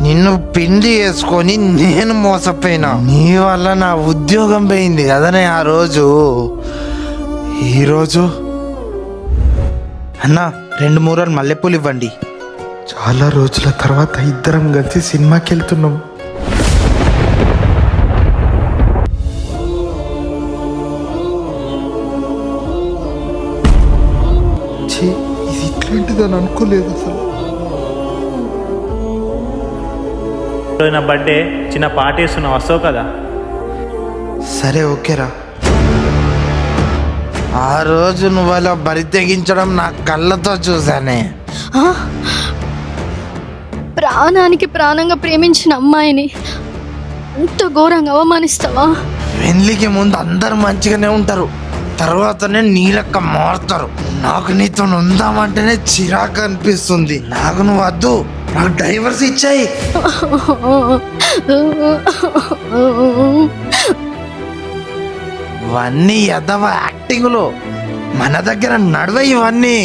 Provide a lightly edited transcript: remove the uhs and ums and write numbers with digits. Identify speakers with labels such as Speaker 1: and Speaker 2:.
Speaker 1: నిన్ను పిండి వేసుకొని నేను మోసపోయినా. నీ వల్ల నా ఉద్యోగం పోయింది కదనే ఆ రోజు. ఈరోజు అన్నా 2 మూరలు మల్లెపూలు ఇవ్వండి. చాలా రోజుల తర్వాత ఇద్దరం కలిసి సినిమాకి వెళ్తున్నాం. ఇది ఇట్లాంటిదని అనుకోలేదు అసలు.
Speaker 2: నా బర్త్డే చిన్న పార్టీ ఇస్తున్నావు, వస్తావు కదా?
Speaker 1: సరే ఓకేరా. ఆ రోజు నువ్వు అలా బరి తెగించడం నా కళ్ళతో చూసానే.
Speaker 3: ప్రాణానికి ప్రాణంగా ప్రేమించిన అమ్మాయిని అంత ఘోరంగా అవమానిస్తావా?
Speaker 1: పెళ్ళికి ముందు అందరు మంచిగానే ఉంటారు, తర్వాతనే నీలక్క మారుతారు. నాకు నీతో ఉందామంటేనే చిరాకు అనిపిస్తుంది. నాకు నువ్వు వద్దు, నాకు డైవర్స్ ఇచ్చాయి. ఇవన్నీ ఎదవ యాక్టింగ్లో, మన దగ్గర నడవ ఇవన్నీ.